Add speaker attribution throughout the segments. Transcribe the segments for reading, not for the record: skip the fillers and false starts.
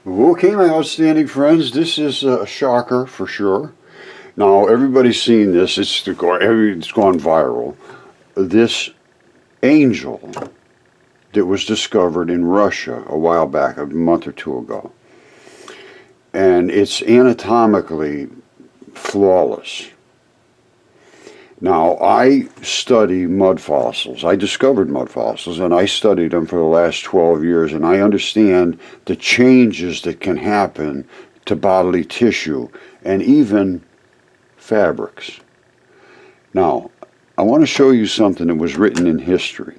Speaker 1: Okay, my outstanding friends, this is a shocker for sure. Now, everybody's seen this. It's gone viral. This angel that was discovered in Russia a while back, a month or two ago. And it's anatomically flawless. Now, I study mud fossils. I discovered mud fossils, and I studied them for the last 12 years, and I understand the changes that can happen to bodily tissue and even fabrics. Now, I want to show you something that was written in history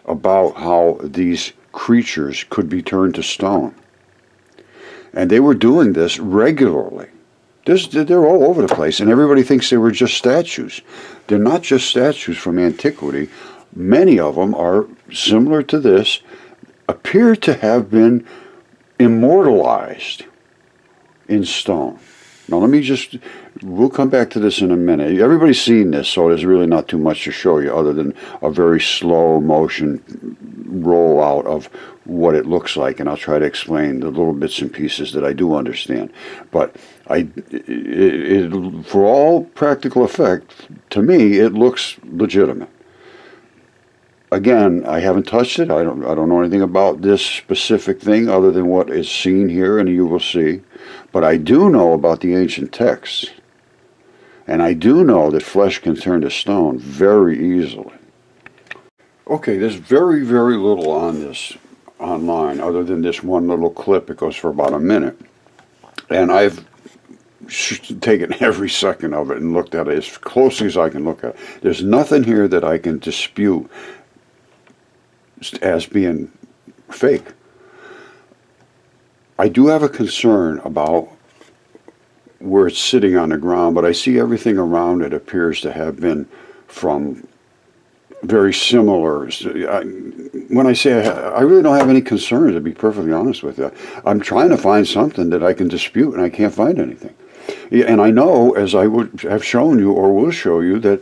Speaker 1: about how these creatures could be turned to stone. And they were doing this regularly. They're all over the place, and everybody thinks they were just statues. They're not just statues from antiquity. Many of them are similar to this, appear to have been immortalized in stone. Now we'll come back to this in a minute. Everybody's seen this, so there's really not too much to show you other than a very slow motion rollout of what it looks like, and I'll try to explain the little bits and pieces that I do understand. But for all practical effect, to me, it looks legitimate. Again, I haven't touched it. I don't know anything about this specific thing other than what is seen here, and you will see. But I do know about the ancient texts, and I do know that flesh can turn to stone very easily. Okay, there's very, very little on this online other than this one little clip. It goes for about a minute. And I've taken every second of it and looked at it as closely as I can look at it. There's nothing here that I can dispute as being fake. I do have a concern about where it's sitting on the ground, but I see everything around it appears to have been from very similar. When I say I really don't have any concerns, to be perfectly honest with you. I'm trying to find something that I can dispute, and I can't find anything. And I know, as I would have shown you or will show you, that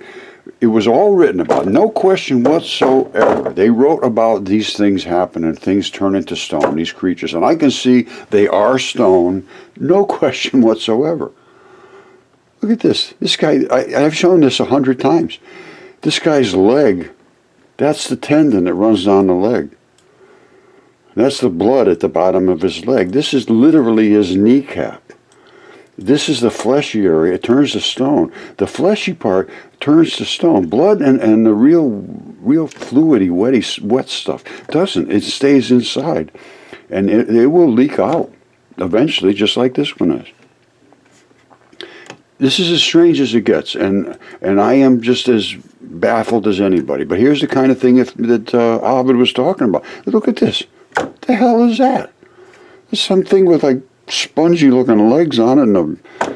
Speaker 1: it was all written about, no question whatsoever. They wrote about these things happening, things turn into stone, these creatures. And I can see they are stone, no question whatsoever. Look at this. This guy, I've shown this 100 times. This guy's leg, that's the tendon that runs down the leg. That's the blood at the bottom of his leg. This is literally his kneecap. This is the fleshy area. It turns to stone. The fleshy part turns to stone. Blood and the real fluidy, wet stuff doesn't. It stays inside. And it will leak out eventually, just like this one is. This is as strange as it gets, and I am just as baffled as anybody. But here's the kind of thing that Ovid was talking about. Look at this. What the hell is that? There's something with like spongy-looking legs on it and a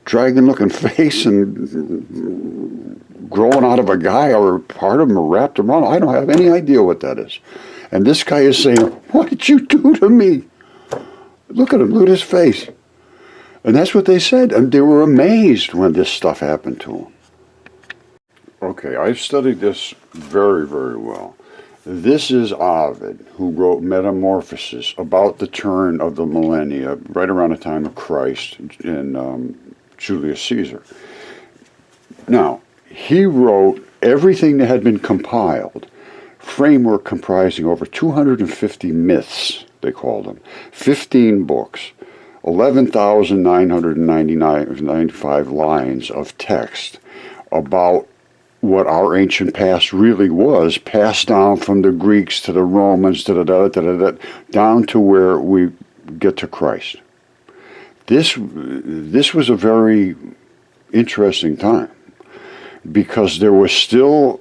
Speaker 1: dragon-looking face and growing out of a guy, or part of him are wrapped around. I don't have any idea what that is. And this guy is saying, "What did you do to me?" Look at him. Look at his face. And that's what they said, and they were amazed when this stuff happened to them. Okay, I've studied this very, very well. This is Ovid, who wrote Metamorphoses about the turn of the millennia, right around the time of Christ and Julius Caesar. Now, he wrote everything that had been compiled, framework comprising over 250 myths, they called them, 15 books, 11,995 lines of text about what our ancient past really was, passed down from the Greeks to the Romans to down to where we get to Christ. This was a very interesting time because there was still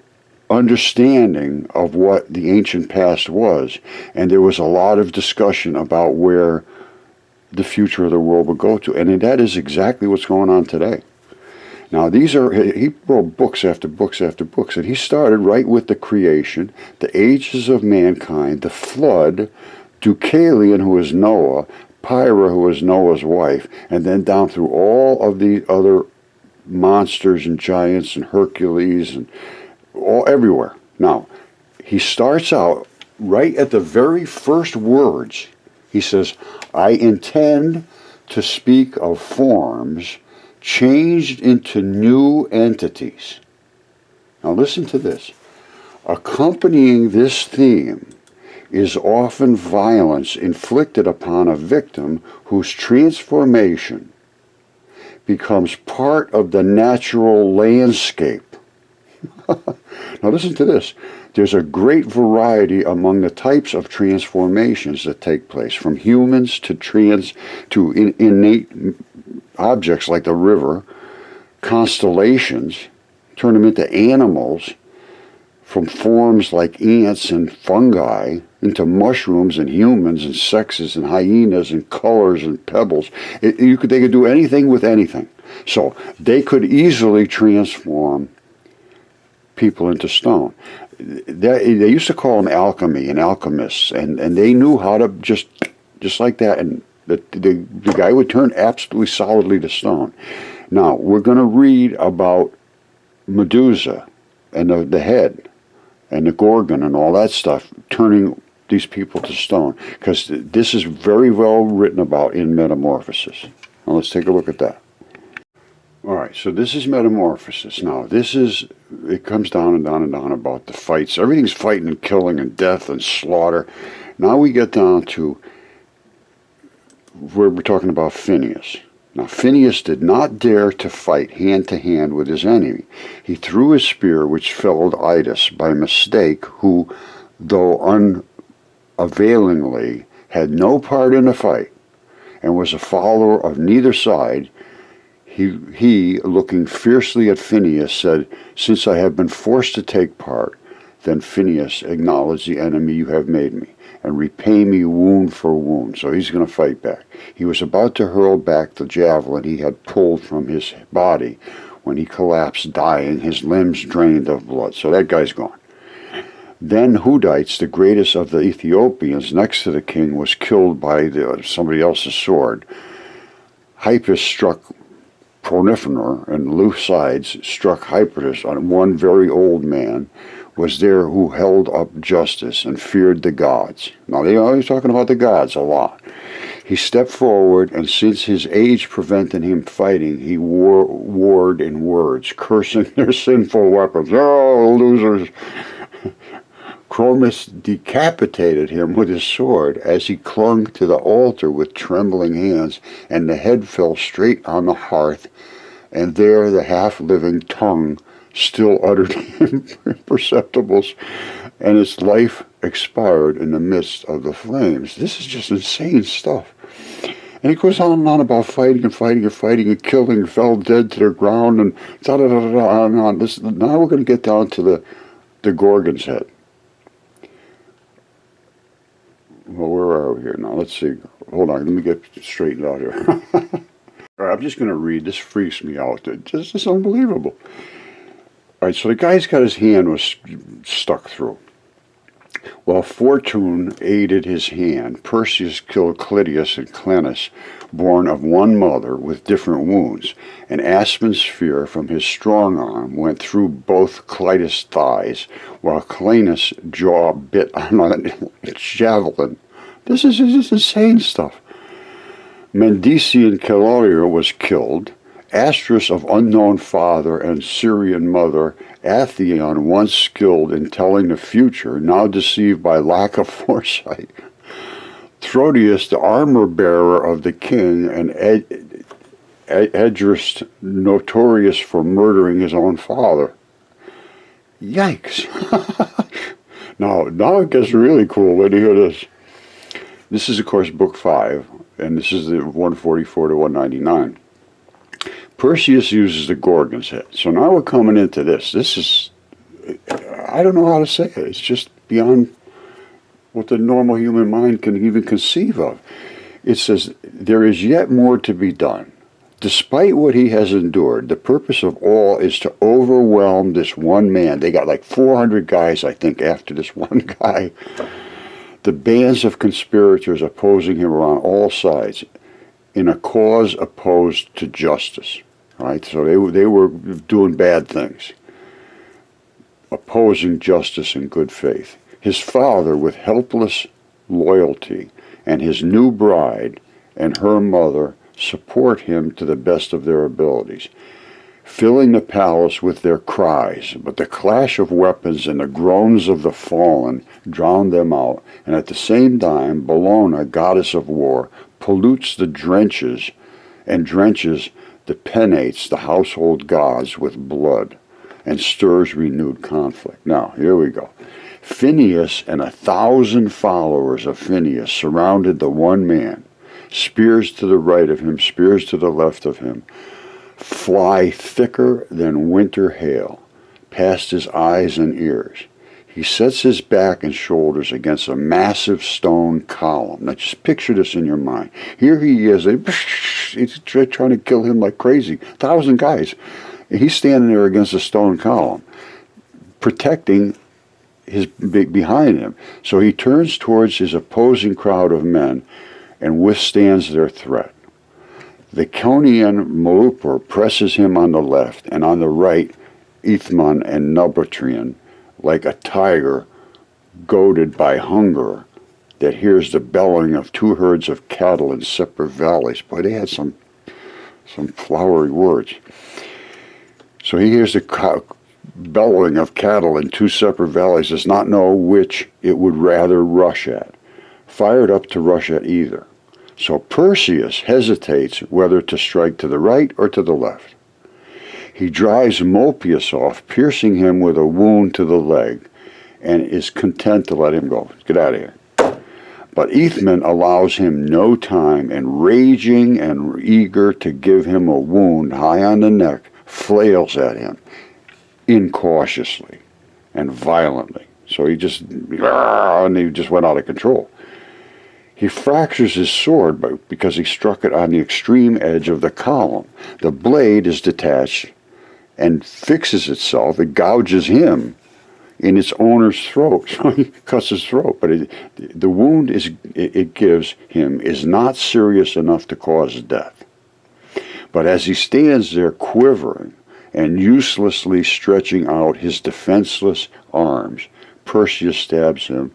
Speaker 1: understanding of what the ancient past was, and there was a lot of discussion about where the future of the world would go to, and that is exactly what's going on today. Now, he wrote books after books after books, and he started right with the creation, the ages of mankind, the flood, Deucalion, who is Noah, Pyrrha, who is Noah's wife, and then down through all of the other monsters and giants and Hercules and everywhere. Now, he starts out right at the very first words He says, I intend to speak of forms changed into new entities. Now listen to this. Accompanying this theme is often violence inflicted upon a victim whose transformation becomes part of the natural landscape. Now listen to this. There's a great variety among the types of transformations that take place, from humans to innate objects like the river, constellations, turn them into animals, from forms like ants and fungi into mushrooms and humans and sexes and hyenas and colors and pebbles. They could do anything with anything. So they could easily transform people into stone. They used to call them alchemy and alchemists, and they knew how to just like that, and the guy would turn absolutely solidly to stone. Now, we're going to read about Medusa and the head and the Gorgon and all that stuff turning these people to stone, because this is very well written about in Metamorphosis. Now let's take a look at that. All right, so this is Metamorphosis. Now, it comes down and down and down about the fights. Everything's fighting and killing and death and slaughter. Now we get down to where we're talking about Phineas. Now, Phineas did not dare to fight hand-to-hand with his enemy. He threw his spear, which felled Idas by mistake, who, though unavailingly, had no part in the fight, and was a follower of neither side. He, looking fiercely at Phineas, said, Since I have been forced to take part, then Phineas, acknowledge the enemy you have made me, and repay me wound for wound. So he's going to fight back. He was about to hurl back the javelin he had pulled from his body when he collapsed, dying, his limbs drained of blood. So that guy's gone. Then Hudites, the greatest of the Ethiopians, next to the king, was killed by somebody else's sword. Hypus struck Pronophonor, and Leucides struck Hypatus on one very old man, was there who held up justice and feared the gods. Now, they're always talking about the gods a lot. He stepped forward, and since his age prevented him fighting, he warred in words, cursing their sinful weapons. Oh, losers! Chromis decapitated him with his sword as he clung to the altar with trembling hands, and the head fell straight on the hearth, and there the half-living tongue still uttered imperceptibles, and its life expired in the midst of the flames. This is just insane stuff. And he goes on and on about fighting and fighting and fighting and killing, and fell dead to the ground, and da-da-da-da-da, on and on. Now we're going to get down to the Gorgon's head. Well, where are we here now? Let's see. Hold on, let me get straightened out here. All right, I'm just going to read. This freaks me out. It's unbelievable. All right, so the guy's got his hand was stuck through. While Fortune aided his hand, Perseus killed Clytius and Clenus, born of one mother, with different wounds. An aspen spear from his strong arm went through both Clytus' thighs, while Clenus' jaw bit on a javelin. This is just insane stuff. Mendician Caloria was killed. Astrus of unknown father and Syrian mother, Atheon, once skilled in telling the future, now deceived by lack of foresight. Throdius, the armor-bearer of the king, and Edrus, notorious for murdering his own father. Yikes. Now it gets really cool when you hear this. This is, of course, Book 5, and this is the 144 to 199. Perseus uses the Gorgon's head. So now we're coming into this. This is, I don't know how to say it. It's just beyond what the normal human mind can even conceive of. It says, there is yet more to be done. Despite what he has endured, the purpose of all is to overwhelm this one man. They got like 400 guys, I think, after this one guy. The bands of conspirators opposing him are on all sides in a cause opposed to justice. Right? So they were doing bad things, opposing justice and good faith. His father, with helpless loyalty and his new bride and her mother support him to the best of their abilities, filling the palace with their cries, but the clash of weapons and the groans of the fallen drown them out, and at the same time Bellona, goddess of war, pollutes the drenches the penates, the household gods, with blood, and stirs renewed conflict. Now, here we go. Phineas and 1,000 followers of Phineas surrounded the one man. Spears to the right of him, spears to the left of him, fly thicker than winter hail, past his eyes and ears. He sets his back and shoulders against a massive stone column. Now just picture this in your mind. Here he is. He's trying to kill him like crazy. 1,000 guys. And he's standing there against a stone column, protecting his behind him. So he turns towards his opposing crowd of men and withstands their threat. The Conian Melupor presses him on the left, and on the right, Ithman and Nubatrian, like a tiger goaded by hunger that hears the bellowing of two herds of cattle in separate valleys. Boy, they had some flowery words. So he hears the bellowing of cattle in two separate valleys, does not know which it would rather rush at, fired up to rush at either. So Perseus hesitates whether to strike to the right or to the left. He drives Mopius off, piercing him with a wound to the leg, and is content to let him go. Get out of here. But Ithman allows him no time, and raging and eager to give him a wound high on the neck, flails at him incautiously and violently. So he just went out of control. He fractures his sword because he struck it on the extreme edge of the column. The blade is detached and fixes itself. It gouges him in its owner's throat. So he cuts his throat. But the wound it gives him is not serious enough to cause death. But as he stands there quivering and uselessly stretching out his defenseless arms, Perseus stabs him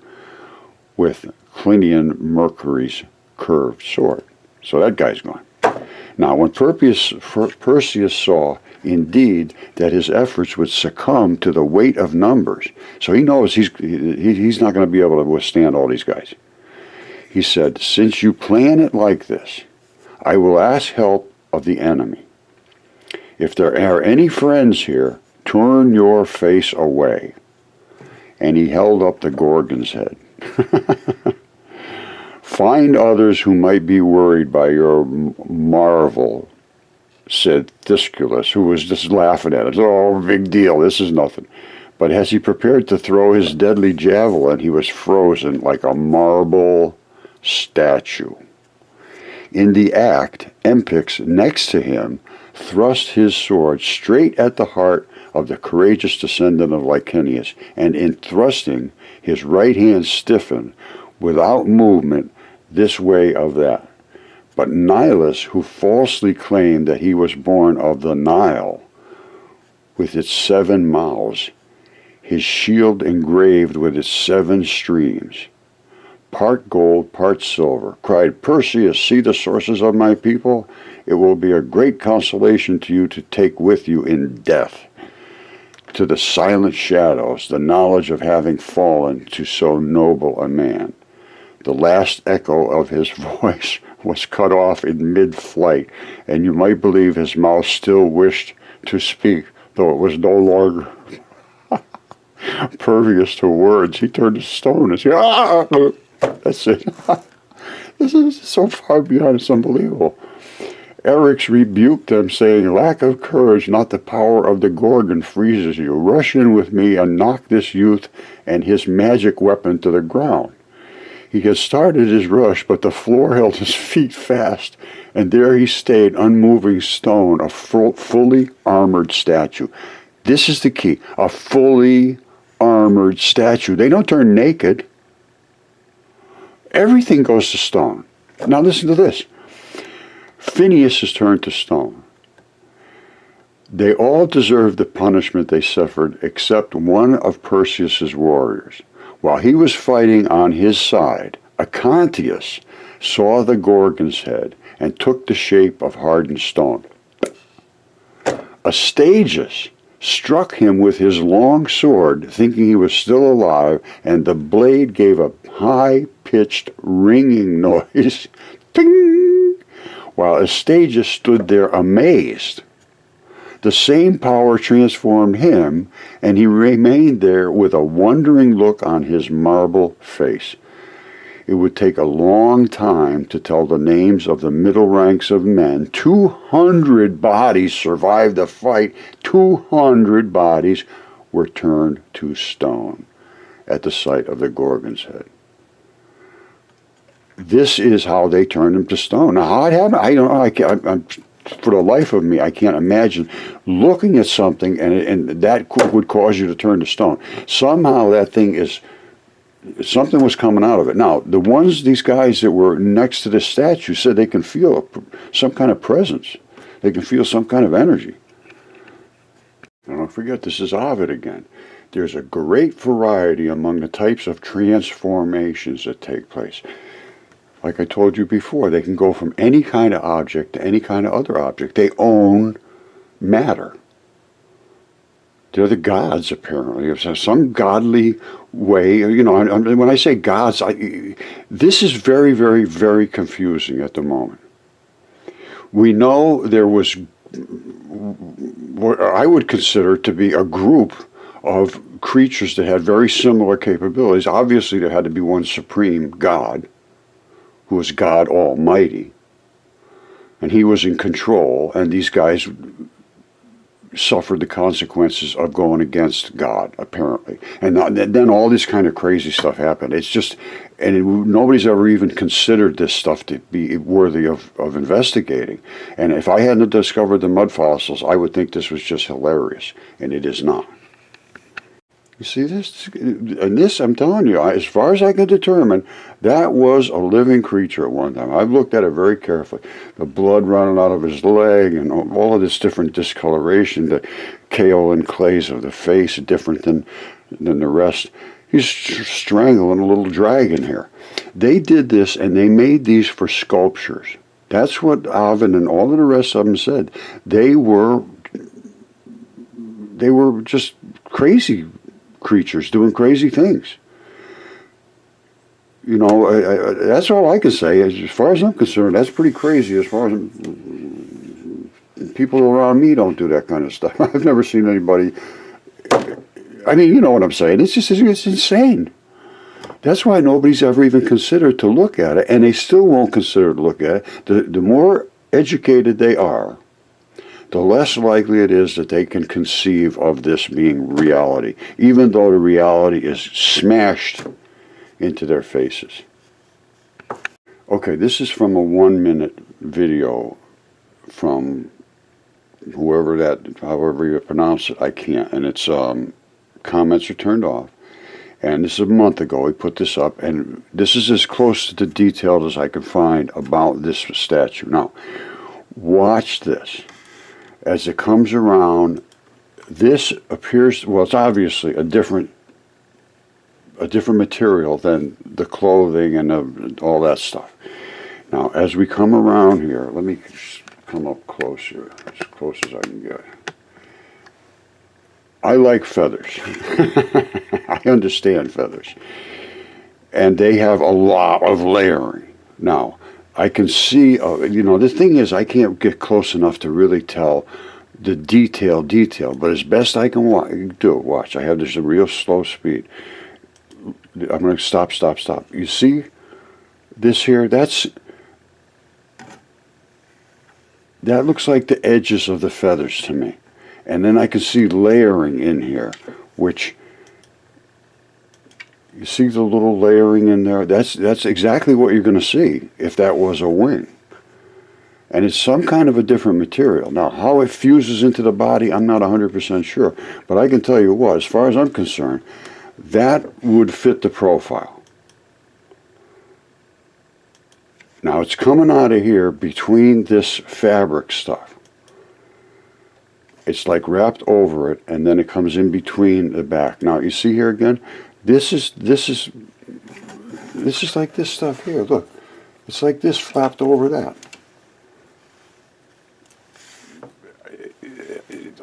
Speaker 1: with Clinian Mercury's curved sword. So that guy's gone. Now, when Perseus saw, indeed, that his efforts would succumb to the weight of numbers, so he knows he's not going to be able to withstand all these guys, he said, "Since you plan it like this, I will ask help of the enemy. If there are any friends here, turn your face away." And he held up the Gorgon's head. "Find others who might be worried by your marvel," said Thysculus, who was just laughing at it. "Oh, big deal, this is nothing." But as he prepared to throw his deadly javelin, he was frozen like a marble statue. In the act, Empix, next to him, thrust his sword straight at the heart of the courageous descendant of Licinius, and in thrusting, his right hand stiffened, without movement, this way of that. But Nilus, who falsely claimed that he was born of the Nile, with its 7 mouths, his shield engraved with its 7 streams, part gold, part silver, cried, "Perseus, see the sources of my people? It will be a great consolation to you to take with you in death, to the silent shadows, the knowledge of having fallen to so noble a man." The last echo of his voice was cut off in mid-flight, and you might believe his mouth still wished to speak, though it was no longer pervious to words. He turned to stone and said, "Ah!" That's it. This is so far beyond, it's unbelievable. Eryx rebuked them, saying, "Lack of courage, not the power of the Gorgon, freezes you. Rush in with me and knock this youth and his magic weapon to the ground." He had started his rush, but the floor held his feet fast, and there he stayed, unmoving stone, a fully armored statue. This is the key, a fully armored statue. They don't turn naked. Everything goes to stone. Now listen to this. Phineas is turned to stone. They all deserved the punishment they suffered, except one of Perseus's warriors. While he was fighting on his side, Acontius saw the Gorgon's head and took the shape of hardened stone. Astyages struck him with his long sword, thinking he was still alive, and the blade gave a high-pitched ringing noise, ting, while Astyages stood there amazed. The same power transformed him, and he remained there with a wondering look on his marble face. It would take a long time to tell the names of the middle ranks of men. 200 bodies survived the fight. 200 bodies were turned to stone at the sight of the Gorgon's head. This is how they turned him to stone. Now, how it happened, I don't know. For the life of me, I can't imagine looking at something and that would cause you to turn to stone. Somehow that thing is, something was coming out of it. Now, these guys that were next to this statue said they can feel some kind of presence. They can feel some kind of energy. And don't forget, this is Ovid again. There's a great variety among the types of transformations that take place. Like I told you before, they can go from any kind of object to any kind of other object. They own matter. They're the gods, apparently, of some godly way. You know, when I say gods, this is very, very, very confusing at the moment. We know there was what I would consider to be a group of creatures that had very similar capabilities. Obviously, there had to be one supreme God, who was God Almighty, and he was in control, and these guys suffered the consequences of going against God, apparently. And then all this kind of crazy stuff happened. It's just, nobody's ever even considered this stuff to be worthy of investigating. And if I hadn't discovered the mud fossils, I would think this was just hilarious, and it is not. You see this? And this, I'm telling you, as far as I can determine, that was a living creature at one time. I've looked at it very carefully. The blood running out of his leg and all of this different discoloration, the kaolin clays of the face, different than the rest. He's strangling a little dragon here. They did this, and they made these for sculptures. That's what Ovid and all of the rest of them said. They were just crazy creatures doing crazy things. You know, that's all I can say. As far as I'm concerned, that's pretty crazy. As far as people around me don't do that kind of stuff. I've never seen anybody. I mean, you know what I'm saying. It's insane. That's why nobody's ever even considered to look at it, and they still won't consider to look at it. The more educated they are, the less likely it is that they can conceive of this being reality, even though the reality is smashed into their faces. Okay, this is from a 1-minute video from however you pronounce it, I can't, and it's comments are turned off. And this is a month ago, he put this up, and this is as close to the detailed as I could find about this statue. Now, watch this. As it comes around, this appears, well, it's obviously a different material than the clothing and all that stuff. Now, as we come around here, let me come up close here, as close as I can get. I like feathers. I understand feathers. And they have a lot of layering. Now, I can see, you know, the thing is, I can't get close enough to really tell the detail, but as best I can watch. I have this a real slow speed. I'm going to stop. You see this here? That looks like the edges of the feathers to me. And then I can see layering in here, which, you see the little layering in there? That's exactly what you're going to see if that was a wing. And it's some kind of a different material. Now, how it fuses into the body, I'm not 100% sure. But I can tell you what, as far as I'm concerned, that would fit the profile. Now, it's coming out of here between this fabric stuff. It's like wrapped over it, and then it comes in between the back. Now, you see here again? This is This is like this stuff here. Look, it's like this flapped over that.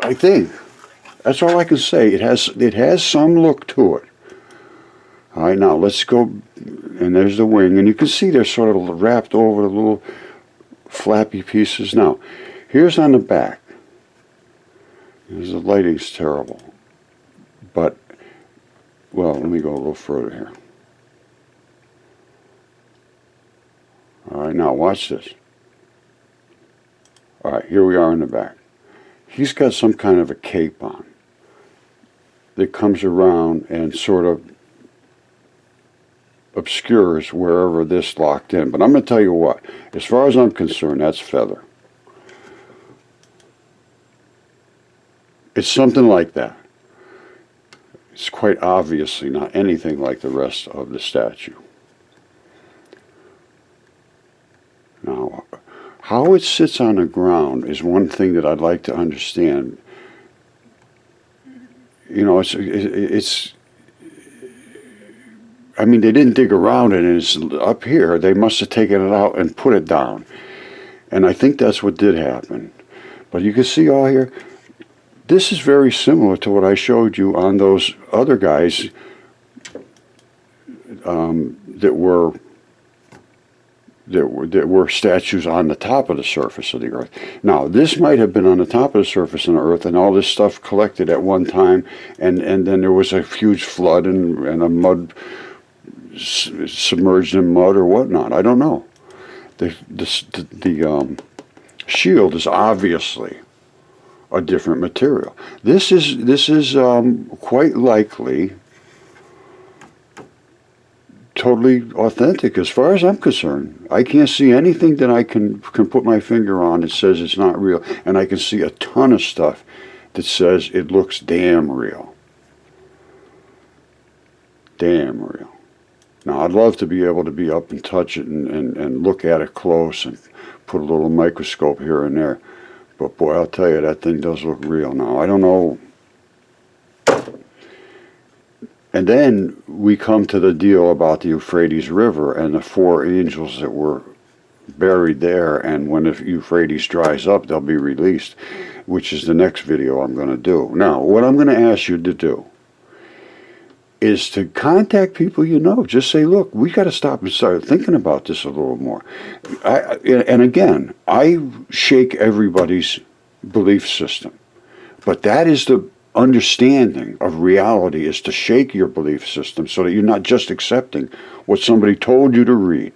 Speaker 1: I think that's all I can say. It has some look to it. All right, now let's go, and there's the wing, and you can see they're sort of wrapped over the little flappy pieces. Now, here's on the back. The lighting's terrible, but, well, let me go a little further here. All right, now watch this. All right, here we are in the back. He's got some kind of a cape on that comes around and sort of obscures wherever this locked in. But I'm going to tell you what, as far as I'm concerned, that's feather. It's something like that. It's quite obviously not anything like the rest of the statue. Now, how it sits on the ground is one thing that I'd like to understand. You know, it's I mean, they didn't dig around it, and it's up here. They must have taken it out and put it down. And I think that's what did happen. But you can see all here, this is very similar to what I showed you on those other guys that were statues on the top of the surface of the earth. Now, this might have been on the top of the surface of the earth, and all this stuff collected at one time, and then there was a huge flood and a mud, submerged in mud or whatnot. I don't know. The shield is obviously a different material. This is quite likely totally authentic as far as I'm concerned. I can't see anything that I can put my finger on that says it's not real, and I can see a ton of stuff that says it looks damn real. Damn real. Now, I'd love to be able to be up and touch it and look at it close and put a little microscope here and there. But boy, I'll tell you, that thing does look real now. I don't know. And then we come to the deal about the Euphrates River and the 4 angels that were buried there, and when the Euphrates dries up, they'll be released, which is the next video I'm going to do. Now, what I'm going to ask you to do is to contact people you know. Just say, look, we got to stop and start thinking about this a little more. And again, I shake everybody's belief system, but that is the understanding of reality, is to shake your belief system so that you're not just accepting what somebody told you to read.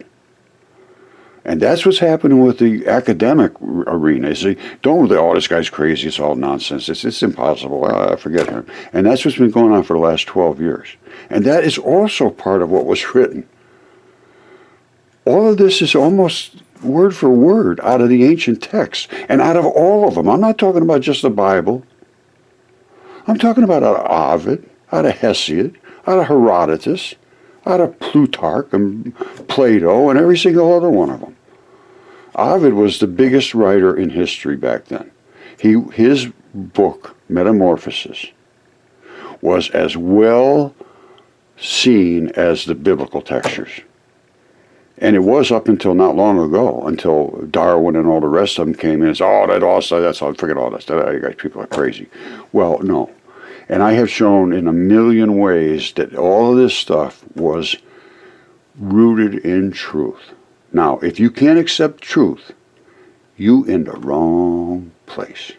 Speaker 1: And that's what's happening with the academic arena. You see, don't say, oh, this guy's crazy, it's all nonsense, it's impossible, I forget him. And that's what's been going on for the last 12 years. And that is also part of what was written. All of this is almost word for word out of the ancient texts, and out of all of them. I'm not talking about just the Bible. I'm talking about out of Ovid, out of Hesiod, out of Herodotus, out of Plutarch and Plato and every single other one of them. Ovid was the biggest writer in history back then. His book, Metamorphoses, was as well seen as the biblical textures. And it was up until not long ago, until Darwin and all the rest of them came in and said, oh, that's all, forget all this, people are crazy. Well, no. And I have shown in a million ways that all of this stuff was rooted in truth. Now, if you can't accept truth, you're in the wrong place.